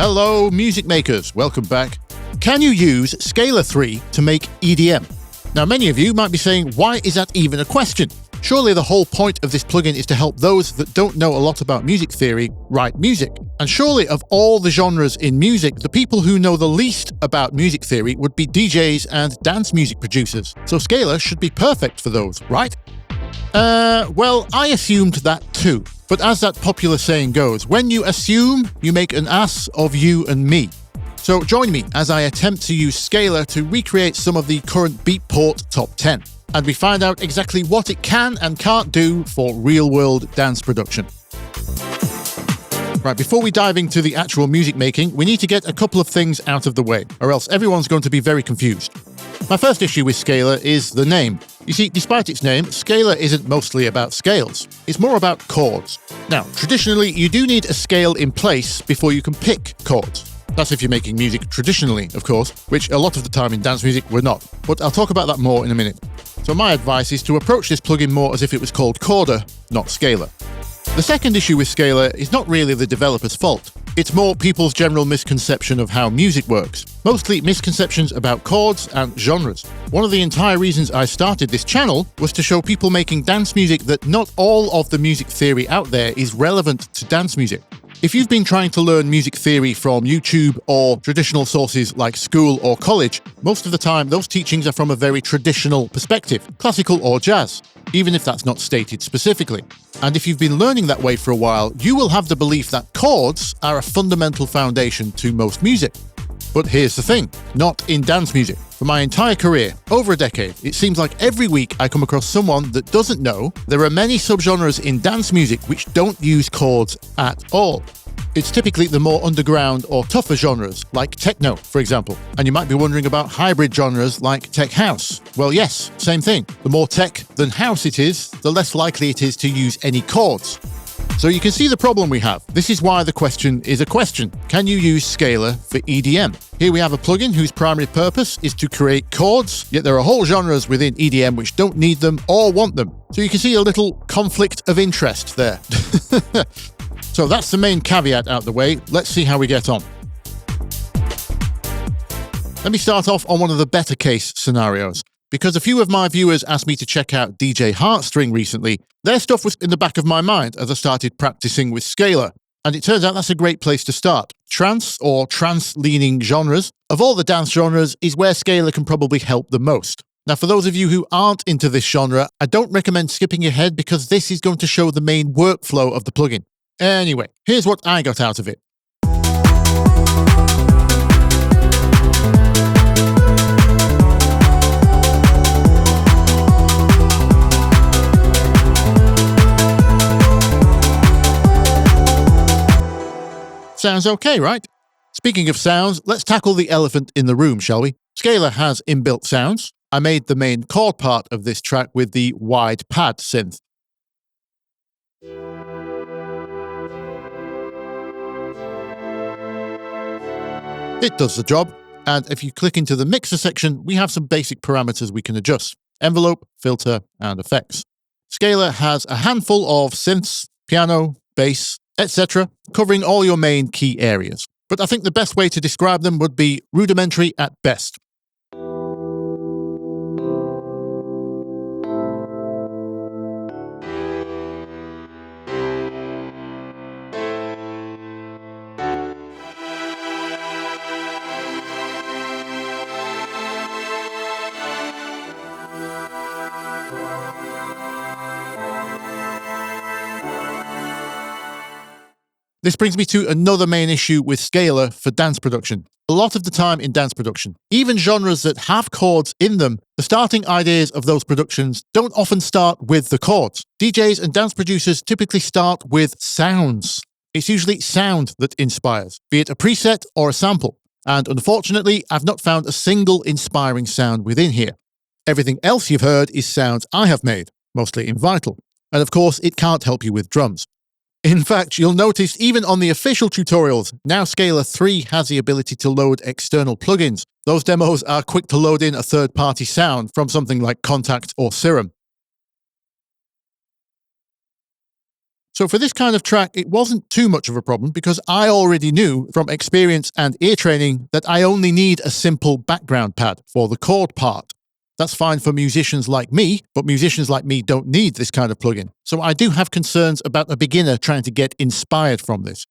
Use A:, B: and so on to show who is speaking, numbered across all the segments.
A: Hello, music makers. Welcome back. Can you use Scalar 3 to make EDM? Now, many of you might be saying, why is that even a question? Surely the whole point of this plugin is to help those that don't know a lot about music theory write music. And surely of all the genres in music, the people who know the least about music theory would be DJs and dance music producers. So Scalar should be perfect for those, right? Well, I assumed that too. But as that popular saying goes, when you assume, you make an ass of you and me. So join me as I attempt to use Scalar to recreate some of the current Beatport Top 10. And we find out exactly what it can and can't do for real-world dance production. Right, before we dive into the actual music making, we need to get a couple of things out of the way, or else everyone's going to be very confused. My first issue with Scalar is the name. You see, despite its name, Scalar isn't mostly about scales. It's more about chords. Now, traditionally, you do need a scale in place before you can pick chords. That's if you're making music traditionally, of course, which a lot of the time in dance music we're not. But I'll talk about that more in a minute. So my advice is to approach this plugin more as if it was called Chorder, not Scalar. The second issue with Scalar is not really the developer's fault. It's more people's general misconception of how music works. Mostly misconceptions about chords and genres. One of the entire reasons I started this channel was to show people making dance music that not all of the music theory out there is relevant to dance music. If you've been trying to learn music theory from YouTube or traditional sources like school or college, most of the time those teachings are from a very traditional perspective, classical or jazz, even if that's not stated specifically. And if you've been learning that way for a while, you will have the belief that chords are a fundamental foundation to most music. But here's the thing, not in dance music. For my entire career, over a decade, it seems like every week I come across someone that doesn't know there are many subgenres in dance music which don't use chords at all. It's typically the more underground or tougher genres, like techno, for example. And you might be wondering about hybrid genres like tech house. Well, yes, same thing. The more tech than house it is, the less likely it is to use any chords. So you can see the problem we have. This is why the question is a question. Can you use Scalar for EDM? Here we have a plugin whose primary purpose is to create chords, yet there are whole genres within EDM which don't need them or want them. So you can see a little conflict of interest there. So that's the main caveat out the way. Let's see how we get on. Let me start off on one of the better case scenarios. Because a few of my viewers asked me to check out DJ Heartstring recently, their stuff was in the back of my mind as I started practicing with Scalar. And it turns out that's a great place to start. Trance or trance-leaning genres, of all the dance genres, is where Scalar can probably help the most. Now, for those of you who aren't into this genre, I don't recommend skipping ahead because this is going to show the main workflow of the plugin. Anyway, here's what I got out of it. Sounds okay, right? Speaking of sounds, let's tackle the elephant in the room, shall we? Scalar has inbuilt sounds. I made the main chord part of this track with the wide pad synth. It does the job, and if you click into the mixer section, we have some basic parameters we can adjust: envelope, filter, and effects. Scalar has a handful of synths, piano, bass, etc., covering all your main key areas. But I think the best way to describe them would be rudimentary at best. This brings me to another main issue with Scalar for dance production. A lot of the time in dance production, even genres that have chords in them, the starting ideas of those productions don't often start with the chords. DJs and dance producers typically start with sounds. It's usually sound that inspires, be it a preset or a sample. And unfortunately, I've not found a single inspiring sound within here. Everything else you've heard is sounds I have made, mostly in Vital. And of course, it can't help you with drums. In fact, you'll notice even on the official tutorials, now Scalar 3 has the ability to load external plugins. Those demos are quick to load in a third-party sound from something like Contact or Serum. So for this kind of track, it wasn't too much of a problem because I already knew from experience and ear training that I only need a simple background pad for the chord part. That's fine for musicians like me, but musicians like me don't need this kind of plugin. So I do have concerns about a beginner trying to get inspired from this.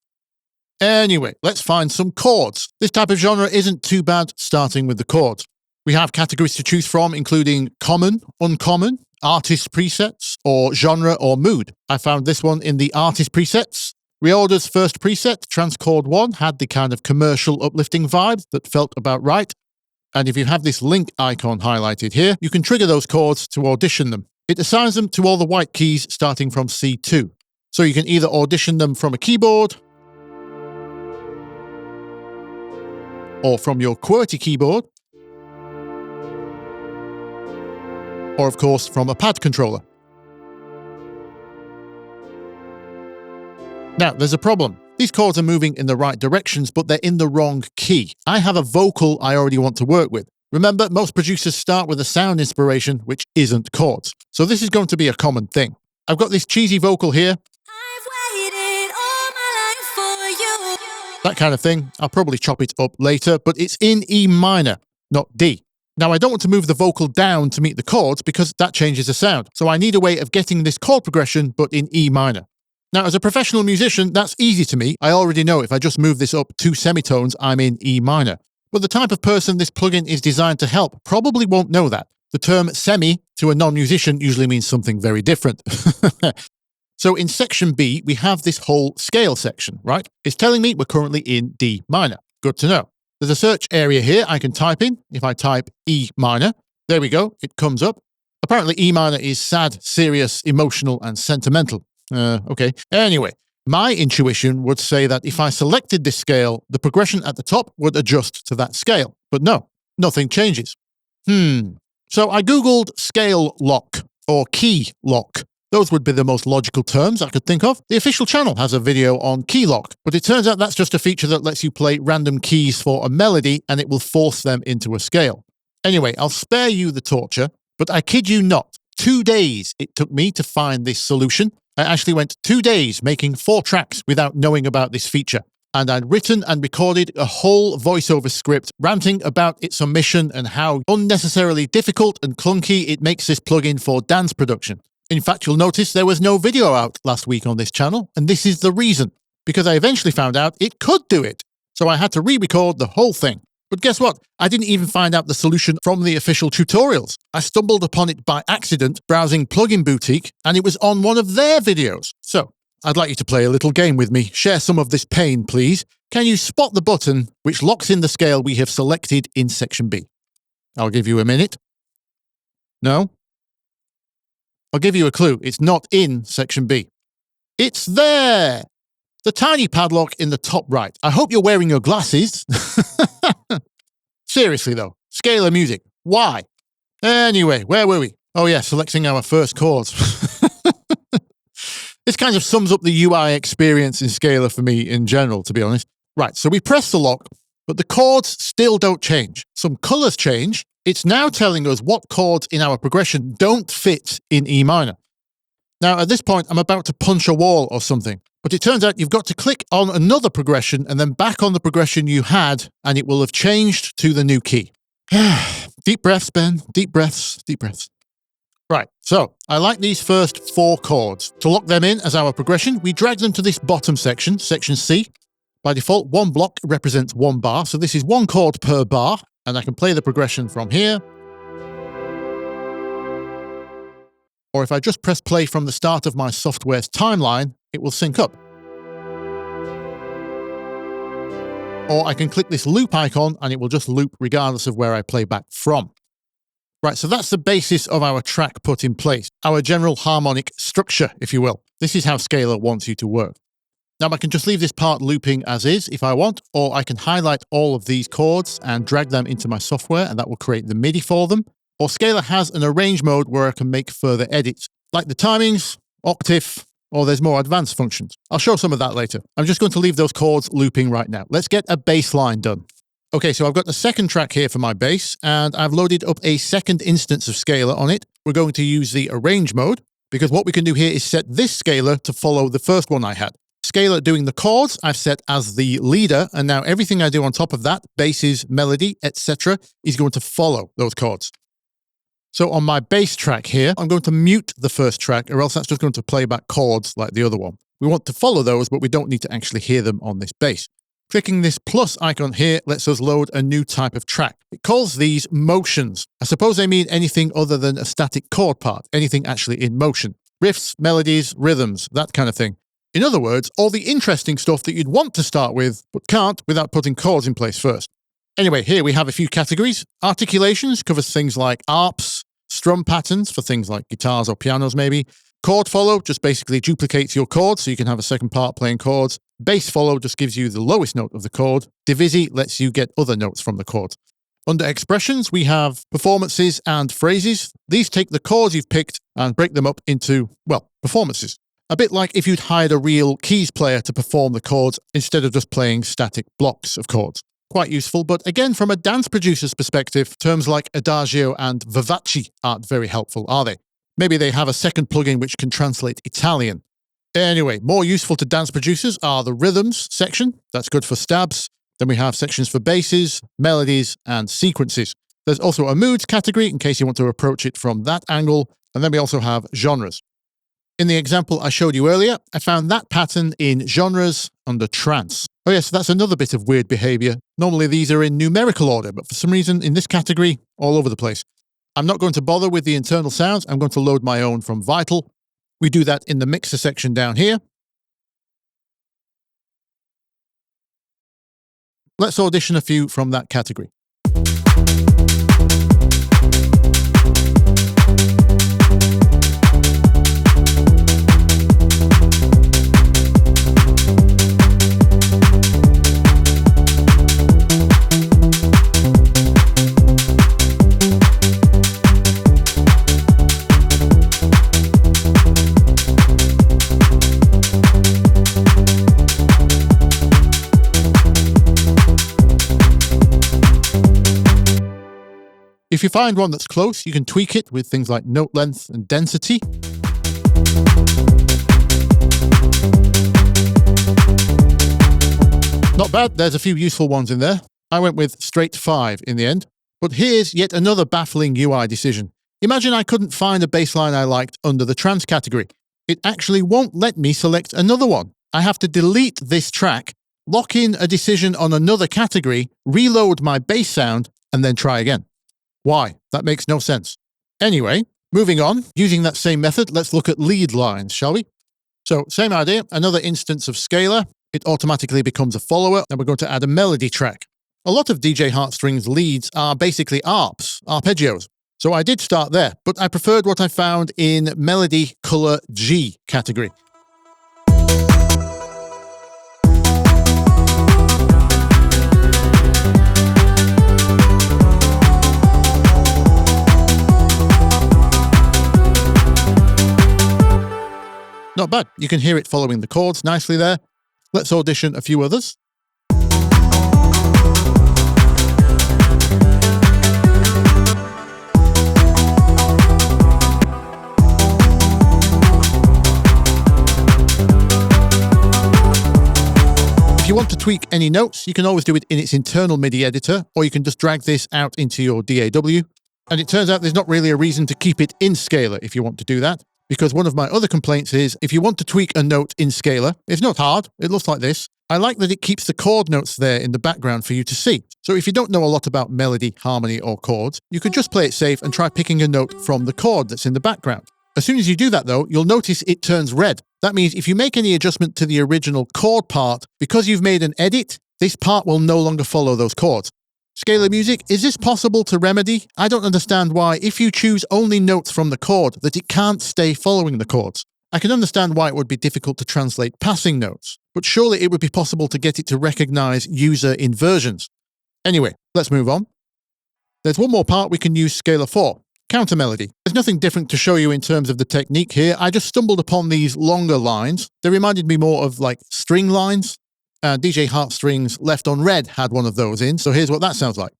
A: Anyway, let's find some chords. This type of genre isn't too bad starting with the chords. We have categories to choose from, including common, uncommon, artist presets, or genre or mood. I found this one in the artist presets. Reorder's first preset, Trance Chord 1, had the kind of commercial uplifting vibe that felt about right. And if you have this link icon highlighted here, you can trigger those chords to audition them. It assigns them to all the white keys starting from C2. So you can either audition them from a keyboard, or from your QWERTY keyboard, or of course from a pad controller. Now, there's a problem. These chords are moving in the right directions, but they're in the wrong key. I have a vocal I already want to work with. Remember, most producers start with a sound inspiration, which isn't chords. So this is going to be a common thing. I've got this cheesy vocal here. I've waited all my life for you. That kind of thing. I'll probably chop it up later, but it's in E minor, not D. Now, I don't want to move the vocal down to meet the chords because that changes the sound. So I need a way of getting this chord progression, but in E minor. Now, as a professional musician, that's easy to me. I already know if I just move this up 2 semitones, I'm in E minor. But the type of person this plugin is designed to help probably won't know that. The term semi to a non-musician usually means something very different. So in section B, we have this whole scale section, right? It's telling me we're currently in D minor. Good to know. There's a search area here I can type in. If I type E minor, there we go, it comes up. Apparently E minor is sad, serious, emotional, and sentimental. Okay. Anyway, my intuition would say that if I selected this scale, the progression at the top would adjust to that scale. But no, nothing changes. So I Googled scale lock or key lock. Those would be the most logical terms I could think of. The official channel has a video on key lock, but it turns out that's just a feature that lets you play random keys for a melody and it will force them into a scale. Anyway, I'll spare you the torture, but I kid you not, 2 days it took me to find this solution. I actually went 2 days making 4 tracks without knowing about this feature. And I'd written and recorded a whole voiceover script ranting about its omission and how unnecessarily difficult and clunky it makes this plugin for dance production. In fact, you'll notice there was no video out last week on this channel, and this is the reason. Because I eventually found out it could do it. So I had to re-record the whole thing. But guess what? I didn't even find out the solution from the official tutorials. I stumbled upon it by accident browsing Plugin Boutique, and it was on one of their videos. So, I'd like you to play a little game with me. Share some of this pain, please. Can you spot the button which locks in the scale we have selected in section B? I'll give you a minute. No? I'll give you a clue. It's not in section B. It's there! The tiny padlock in the top right. I hope you're wearing your glasses. Seriously though, scalar music. Why? Anyway, where were we? Oh yeah, selecting our first chords. This kind of sums up the UI experience in Scalar for me in general, to be honest. Right, so we press the lock, but the chords still don't change. Some colors change. It's now telling us what chords in our progression don't fit in E minor. Now, at this point, I'm about to punch a wall or something, but it turns out you've got to click on another progression and then back on the progression you had, and it will have changed to the new key. Deep breaths, Ben. Deep breaths, deep breaths. Right, so I like these first 4 chords. To lock them in as our progression, we drag them to this bottom section, section C. By default, 1 block represents 1 bar, so this is 1 chord per bar, and I can play the progression from here. Or if I just press play from the start of my software's timeline, it will sync up. Or I can click this loop icon and it will just loop regardless of where I play back from. Right, so that's the basis of our track put in place, our general harmonic structure, if you will. This is how Scalar wants you to work. Now I can just leave this part looping as is if I want, or I can highlight all of these chords and drag them into my software and that will create the MIDI for them. Or Scalar has an arrange mode where I can make further edits, like the timings, octave, or there's more advanced functions. I'll show some of that later. I'm just going to leave those chords looping right now. Let's get a bass line done. Okay, so I've got the second track here for my bass, and I've loaded up a second instance of Scalar on it. We're going to use the arrange mode. because what we can do here is set this scalar to follow the first one I had. Scalar doing the chords, I've set as the leader, and now everything I do on top of that, basses, melody, etc., is going to follow those chords. So on my bass track here, I'm going to mute the first track, or else that's just going to play back chords like the other one. We want to follow those, but we don't need to actually hear them on this bass. Clicking this plus icon here lets us load a new type of track. It calls these motions. I suppose they mean anything other than a static chord part, anything actually in motion. Riffs, melodies, rhythms, that kind of thing. In other words, all the interesting stuff that you'd want to start with, but can't without putting chords in place first. Anyway, here we have a few categories. Articulations covers things like arps, strum patterns for things like guitars or pianos maybe. Chord follow just basically duplicates your chords so you can have a second part playing chords. Bass follow just gives you the lowest note of the chord. Divisi lets you get other notes from the chord. Under expressions, we have performances and phrases. These take the chords you've picked and break them up into, well, performances. A bit like if you'd hired a real keys player to perform the chords instead of just playing static blocks of chords. Quite useful, but again, from a dance producer's perspective, terms like adagio and vivace aren't very helpful, are they? Maybe they have a second plugin which can translate Italian. Anyway, more useful to dance producers are the rhythms section. That's good for stabs. Then we have sections for basses, melodies, and sequences. There's also a moods category in case you want to approach it from that angle. And then we also have genres. In the example I showed you earlier, I found that pattern in genres under trance. Oh yes, that's another bit of weird behavior. Normally these are in numerical order, but for some reason in this category, all over the place. I'm not going to bother with the internal sounds. I'm going to load my own from Vital. We do that in the mixer section down here. Let's audition a few from that category. If you find one that's close, you can tweak it with things like note length and density. Not bad, there's a few useful ones in there. I went with straight 5 in the end. But here's yet another baffling UI decision. Imagine I couldn't find a bass line I liked under the trance category. It actually won't let me select another one. I have to delete this track, lock in a decision on another category, reload my bass sound, and then try again. Why? That makes no sense. Anyway, moving on, using that same method, let's look at lead lines, shall we? So, same idea, another instance of scalar. It automatically becomes a follower, and we're going to add a melody track. A lot of DJ Heartstrings leads are basically arps, arpeggios. So I did start there, but I preferred what I found in Melody Color G category. Not bad. You can hear it following the chords nicely there. Let's audition a few others. If you want to tweak any notes, you can always do it in its internal MIDI editor, or you can just drag this out into your DAW. And it turns out there's not really a reason to keep it in scalar if you want to do that. Because one of my other complaints is, if you want to tweak a note in scalar, it's not hard, it looks like this. I like that it keeps the chord notes there in the background for you to see. So if you don't know a lot about melody, harmony, or chords, you could just play it safe and try picking a note from the chord that's in the background. As soon as you do that though, you'll notice it turns red. That means if you make any adjustment to the original chord part, because you've made an edit, this part will no longer follow those chords. Scalar music, is this possible to remedy? I don't understand why, if you choose only notes from the chord, that it can't stay following the chords. I can understand why it would be difficult to translate passing notes, but surely it would be possible to get it to recognize user inversions. Anyway, let's move on. There's one more part we can use scalar for, counter melody. There's nothing different to show you in terms of the technique here. I just stumbled upon these longer lines. They reminded me more of like string lines. DJ Heartstrings Left on Red had one of those in, so here's what that sounds like.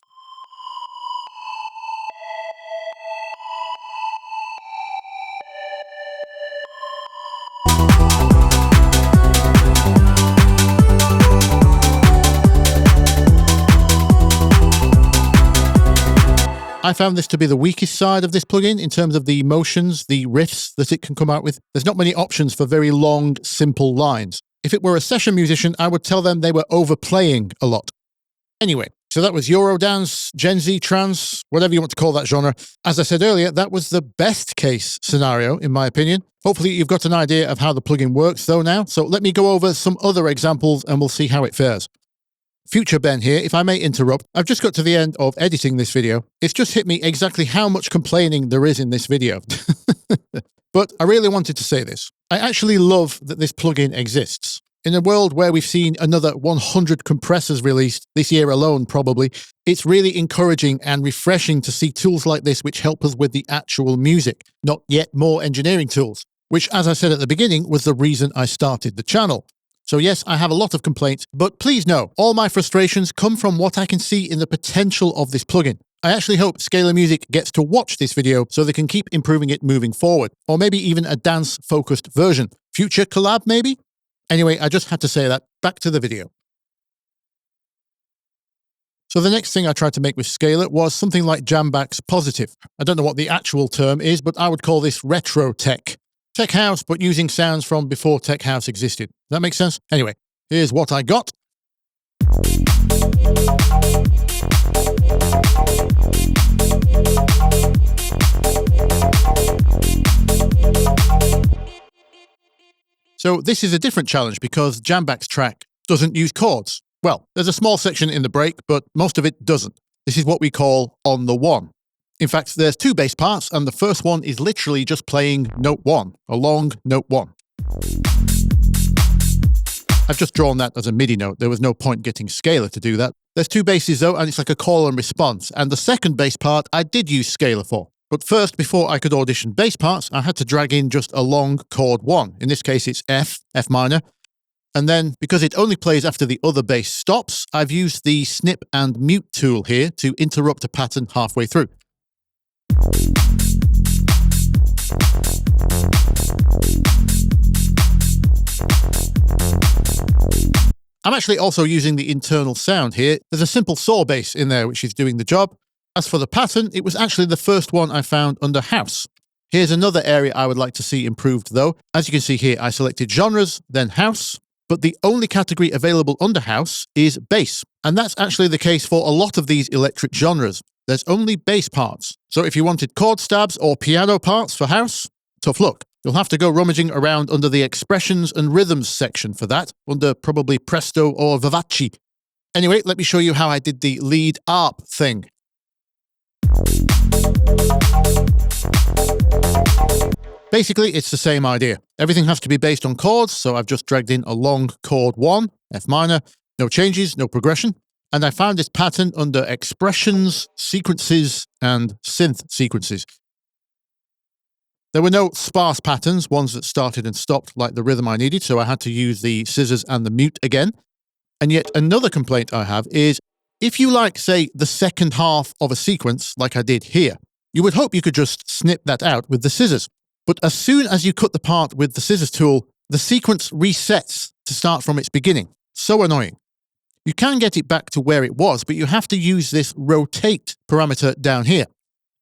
A: I found this to be the weakest side of this plugin in terms of the motions, the riffs that it can come out with. There's not many options for very long, simple lines. If it were a session musician, I would tell them they were overplaying a lot. Anyway, so that was Eurodance, Gen Z, trance, whatever you want to call that genre. As I said earlier, that was the best case scenario, in my opinion. Hopefully you've got an idea of how the plugin works though now, so let me go over some other examples and we'll see how it fares. Future Ben here, if I may interrupt, I've just got to the end of editing this video. It's just hit me exactly how much complaining there is in this video. But I really wanted to say this. I actually love that this plugin exists. In a world where we've seen another 100 compressors released, this year alone probably, it's really encouraging and refreshing to see tools like this which help us with the actual music, not yet more engineering tools, which, as I said at the beginning, was the reason I started the channel. So yes, I have a lot of complaints, but please know, all my frustrations come from what I can see in the potential of this plugin. I actually hope Scalar Music gets to watch this video so they can keep improving it moving forward, or maybe even a dance-focused version. Future collab, maybe? Anyway, I just had to say that. Back to the video. So the next thing I tried to make with Scalar was something like Jamback's Positive. I don't know what the actual term is, but I would call this retro tech. Tech house, but using sounds from before tech house existed. That makes sense? Anyway, here's what I got. So this is a different challenge because Jamback's track doesn't use chords. Well, there's a small section in the break, but most of it doesn't. This is what we call on the one. In fact, there's two bass parts, and the first one is literally just playing note one, a long note one. I've just drawn that as a MIDI note. There was no point getting Scalar to do that. There's two basses though, and it's like a call and response. And the second bass part I did use Scalar for. But first, before I could audition bass parts, I had to drag in just a long chord one. In this case, it's F, F minor. And then, because it only plays after the other bass stops, I've used the snip and mute tool here to interrupt a pattern halfway through. I'm actually also using the internal sound here. There's a simple saw bass in there which is doing the job. As for the pattern, it was actually the first one I found under house. Here's another area I would like to see improved though. As you can see here, I selected genres, then house, but the only category available under house is bass. And that's actually the case for a lot of these electric genres. There's only bass parts. So if you wanted chord stabs or piano parts for house, tough luck. You'll have to go rummaging around under the expressions and rhythms section for that, under probably Presto or Vivace. Anyway, let me show you how I did the lead ARP thing. Basically, it's the same idea. Everything has to be based on chords, so I've just dragged in a long chord 1, F minor, no changes, no progression. And I found this pattern under expressions, sequences, and synth sequences. There were no sparse patterns, ones that started and stopped like the rhythm I needed, so I had to use the scissors and the mute again. And yet another complaint I have is, if you like, say, the second half of a sequence, like I did here, you would hope you could just snip that out with the scissors. But as soon as you cut the part with the scissors tool, the sequence resets to start from its beginning. So annoying. You can get it back to where it was, but you have to use this rotate parameter down here.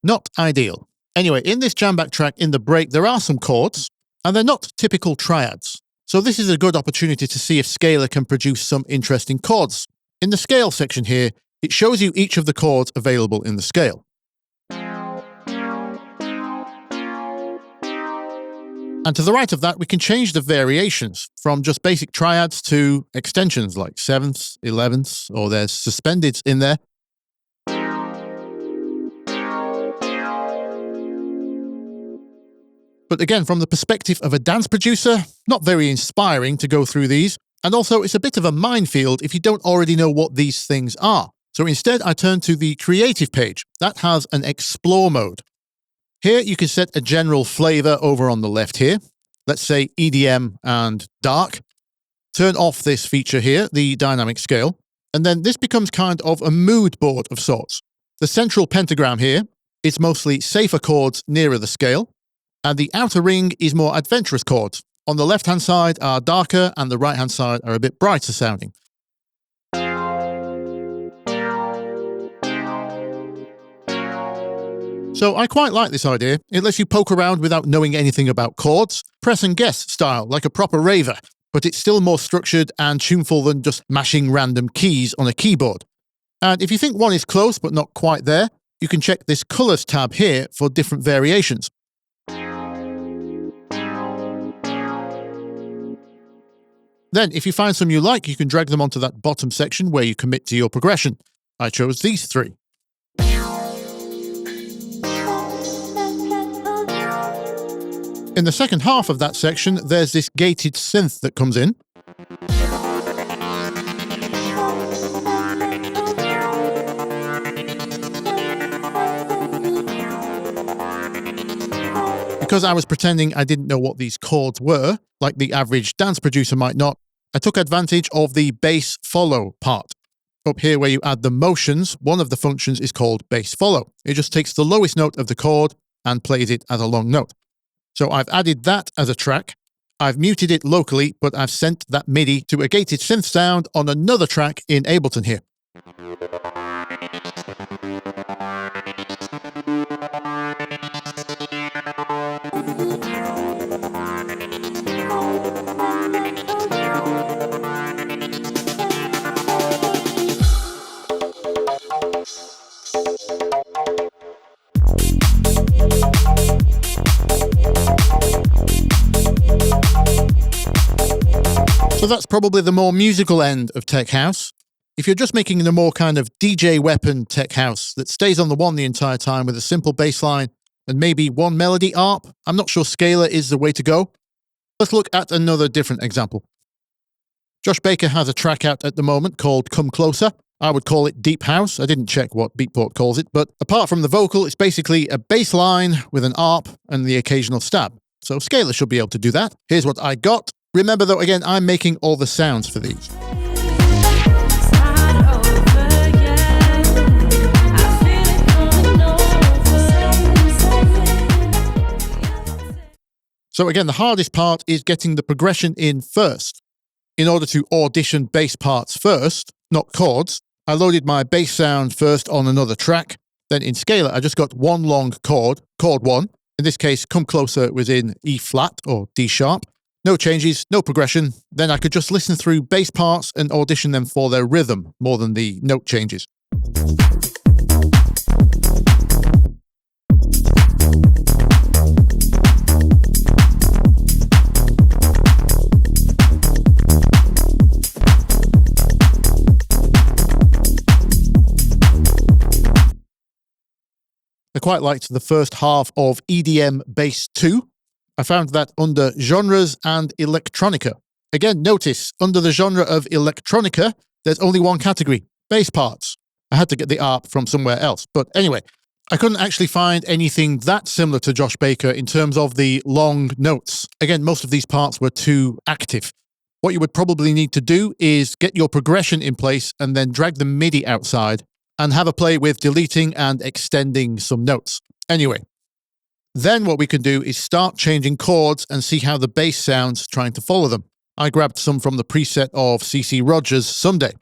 A: Not ideal. Anyway, in this Jamback track in the break, there are some chords, and they're not typical triads. So this is a good opportunity to see if Scalar can produce some interesting chords. In the scale section here, it shows you each of the chords available in the scale. And to the right of that, we can change the variations from just basic triads to extensions like sevenths, 11ths, or there's suspendeds in there. But again, from the perspective of a dance producer, not very inspiring to go through these. And also, it's a bit of a minefield if you don't already know what these things are. So instead, I turn to the creative page. That has an explore mode. Here, you can set a general flavor over on the left here. Let's say EDM and dark. Turn off this feature here, the dynamic scale. And then this becomes kind of a mood board of sorts. The central pentagram here is mostly safer chords nearer the scale. And the outer ring is more adventurous chords. On the left-hand side are darker and the right-hand side are a bit brighter sounding. So I quite like this idea. It lets you poke around without knowing anything about chords, press and guess style like a proper raver, but it's still more structured and tuneful than just mashing random keys on a keyboard. And if you think one is close but not quite there, you can check this Colors tab here for different variations. Then, if you find some you like, you can drag them onto that bottom section where you commit to your progression. I chose these three. In the second half of that section, there's this gated synth that comes in. Because I was pretending I didn't know what these chords were, like the average dance producer might not, I took advantage of the bass follow part. Up here where you add the motions, one of the functions is called bass follow. It just takes the lowest note of the chord and plays it as a long note. So I've added that as a track. I've muted it locally, but I've sent that MIDI to a gated synth sound on another track in Ableton here. So that's probably the more musical end of tech house. If you're just making the more kind of DJ weapon tech house that stays on the one the entire time with a simple bass line and maybe one melody ARP, I'm not sure scalar is the way to go. Let's look at another different example. Josh Baker has a track out at the moment called Come Closer. I would call it deep house. I didn't check what Beatport calls it, but apart from the vocal, it's basically a bass line with an ARP and the occasional stab. So scalar should be able to do that. Here's what I got. Remember though, again, I'm making all the sounds for these. So again, the hardest part is getting the progression in first. In order to audition bass parts first, not chords, I loaded my bass sound first on another track. Then in scalar, I just got one long chord, chord 1. In this case, Come Closer was in E flat or D sharp. No changes, no progression. Then I could just listen through bass parts and audition them for their rhythm more than the note changes. I quite liked the first half of EDM Bass 2. I found that under Genres and Electronica. Again, notice, under the genre of Electronica, there's only one category, bass parts. I had to get the ARP from somewhere else. But anyway, I couldn't actually find anything that similar to Josh Baker in terms of the long notes. Again, most of these parts were too active. What you would probably need to do is get your progression in place and then drag the MIDI outside and have a play with deleting and extending some notes. Anyway, then what we can do is start changing chords and see how the bass sounds trying to follow them. I grabbed some from the preset of C.C. Rogers' Sunday.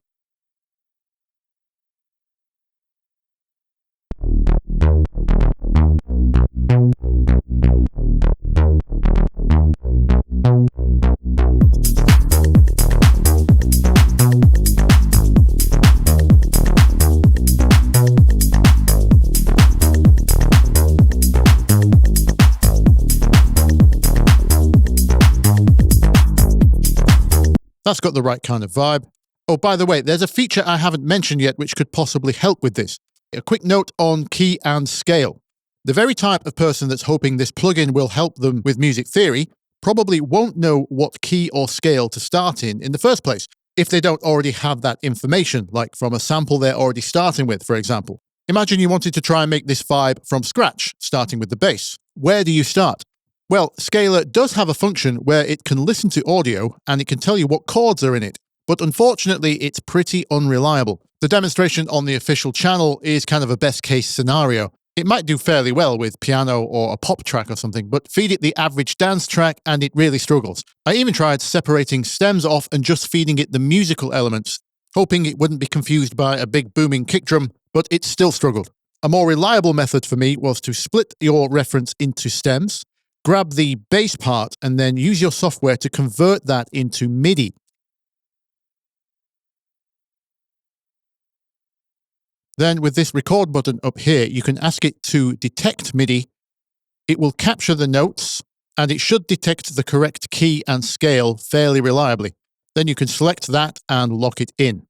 A: That's got the right kind of vibe. Oh, by the way, there's a feature I haven't mentioned yet which could possibly help with this. A quick note on key and scale. The very type of person that's hoping this plugin will help them with music theory probably won't know what key or scale to start in the first place, if they don't already have that information, like from a sample they're already starting with, for example. Imagine you wanted to try and make this vibe from scratch, starting with the bass. Where do you start? Well, Scalar does have a function where it can listen to audio and it can tell you what chords are in it, but unfortunately it's pretty unreliable. The demonstration on the official channel is kind of a best case scenario. It might do fairly well with piano or a pop track or something, but feed it the average dance track and it really struggles. I even tried separating stems off and just feeding it the musical elements, hoping it wouldn't be confused by a big booming kick drum, but it still struggled. A more reliable method for me was to split your reference into stems, grab the bass part, and then use your software to convert that into MIDI. Then with this record button up here, you can ask it to detect MIDI. It will capture the notes, and it should detect the correct key and scale fairly reliably. Then you can select that and lock it in.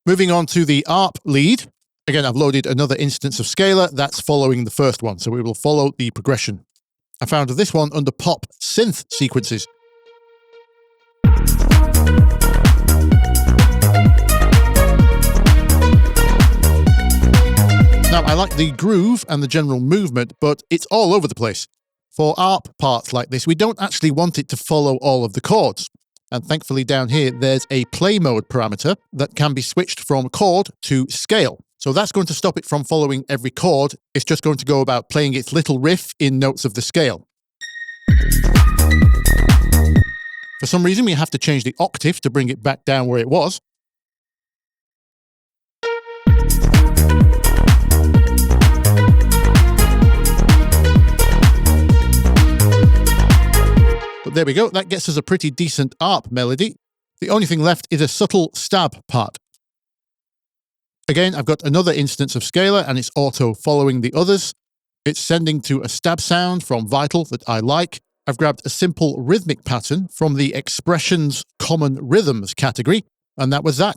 A: Moving on to the ARP lead. Again, I've loaded another instance of Scalar that's following the first one, so we will follow the progression. I found this one under Pop Synth Sequences. Now, I like the groove and the general movement, but it's all over the place. For ARP parts like this, we don't actually want it to follow all of the chords. And thankfully down here, there's a play mode parameter that can be switched from chord to scale. So that's going to stop it from following every chord. It's just going to go about playing its little riff in notes of the scale. For some reason, we have to change the octave to bring it back down where it was. But there we go, that gets us a pretty decent ARP melody. The only thing left is a subtle stab part. Again, I've got another instance of Scalar and it's auto following the others. It's sending to a stab sound from Vital that I like. I've grabbed a simple rhythmic pattern from the Expressions Common Rhythms category, and that was that.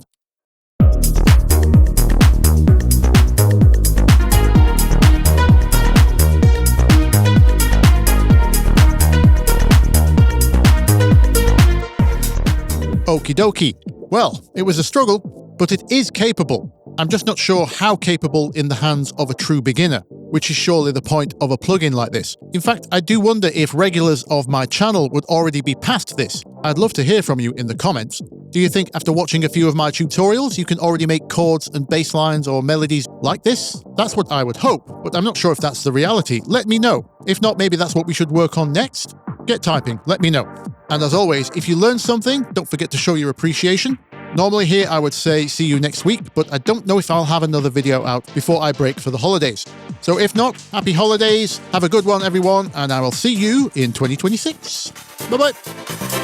A: Okie dokie. Well, it was a struggle, but it is capable. I'm just not sure how capable in the hands of a true beginner, which is surely the point of a plugin like this. In fact, I do wonder if regulars of my channel would already be past this. I'd love to hear from you in the comments. Do you think after watching a few of my tutorials, you can already make chords and bass lines or melodies like this? That's what I would hope, but I'm not sure if that's the reality. Let me know. If not, maybe that's what we should work on next. Get typing, let me know. And as always, if you learned something, don't forget to show your appreciation. Normally here I would say see you next week, but I don't know if I'll have another video out before I break for the holidays. So if not, happy holidays, have a good one everyone, and I will see you in 2026. Bye-bye.